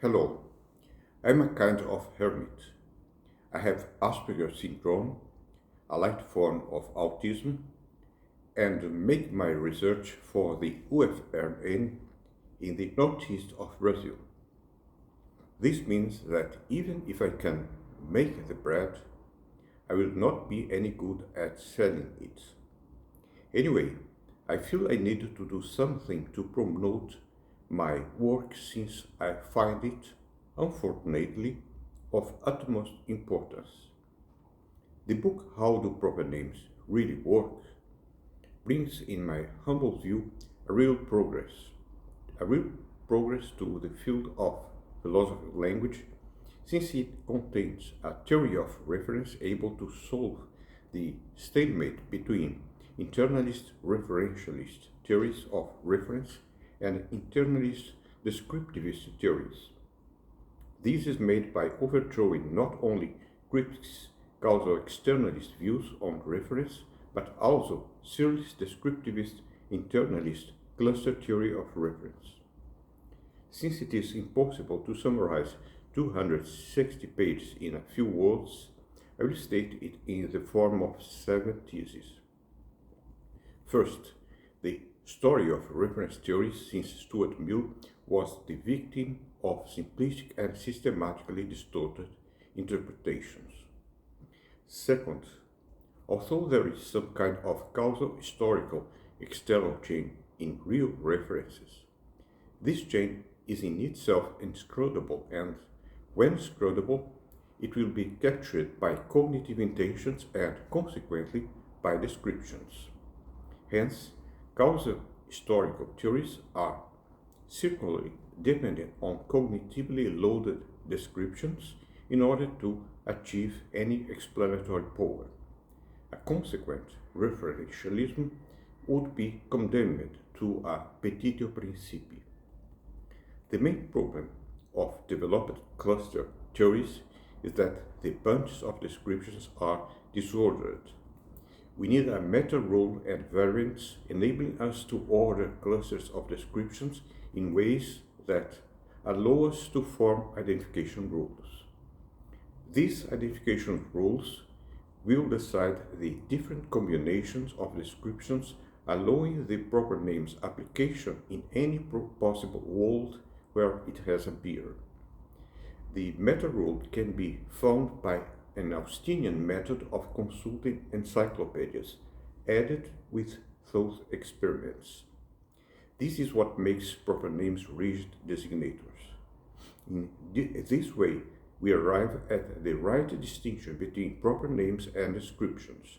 Hello, I'm a kind of hermit. I have Asperger's syndrome, a light form of autism, and make my research for the UFRN in the northeast of Brazil. This means that even if I can make the bread, I will not be any good at selling it. Anyway, I feel I need to do something to promote my work since I find it, unfortunately, of utmost importance. The book How Do Proper Names Really Work brings, in my humble view, a real progress. A real progress to the field of philosophy of language, since it contains a theory of reference able to solve the stalemate between internalist referentialist theories of reference and internalist descriptivist theories. This is made by overthrowing not only critics' causal externalist views on reference, but also serious descriptivist internalist cluster theory of reference. Since it is impossible to summarize 260 pages in a few words, I will state it in the form of 7 theses. First, the story of reference theory since Stuart Mill was the victim of simplistic and systematically distorted interpretations. Second, although there is some kind of causal historical external chain in real references, this chain is in itself inscrutable, and when scrutable, it will be captured by cognitive intentions and consequently by descriptions. Hence, causal historical theories are circularly dependent on cognitively loaded descriptions in order to achieve any explanatory power. A consequent referentialism would be condemned to a petitio principii. The main problem of developed cluster theories is that the bunches of descriptions are disordered. We need a meta rule and variants enabling us to order clusters of descriptions in ways that allow us to form identification rules. These identification rules will decide the different combinations of descriptions, allowing the proper names application in any possible world where it has appeared. The meta rule can be found by an Austinian method of consulting encyclopedias, added with those experiments. This is what makes proper names rigid designators. In this way, we arrive at the right distinction between proper names and descriptions.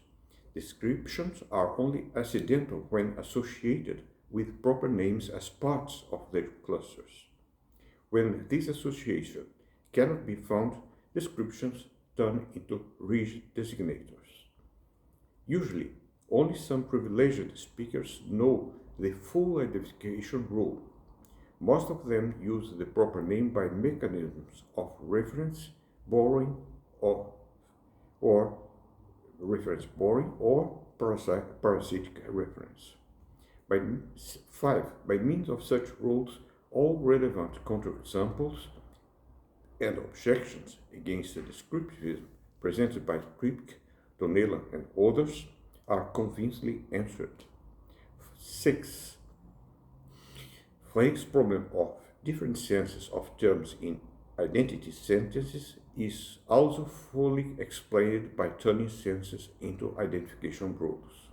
Descriptions are only accidental when associated with proper names as parts of their clusters. When this association cannot be found, descriptions turn into rigid designators. Usually, only some privileged speakers know the full identification rule. Most of them use the proper name by mechanisms of reference, borrowing, or reference borrowing, or parasitic reference. By means of such rules, all relevant counterexamples and objections against the descriptivism presented by Kripke, Donella, and others are convincingly answered. 6. Flake's problem of different senses of terms in identity sentences is also fully explained by turning senses into identification rules.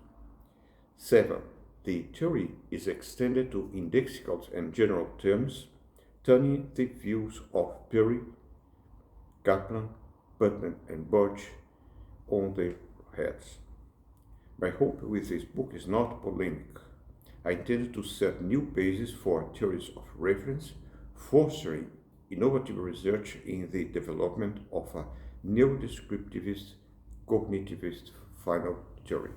7. The theory is extended to indexicals and general terms, turning the views of Perry, Kaplan, Putnam, and Birch on their heads. My hope with this book is not polemic. I intend to set new bases for theories of reference, fostering innovative research in the development of a neo-descriptivist, cognitivist final theory.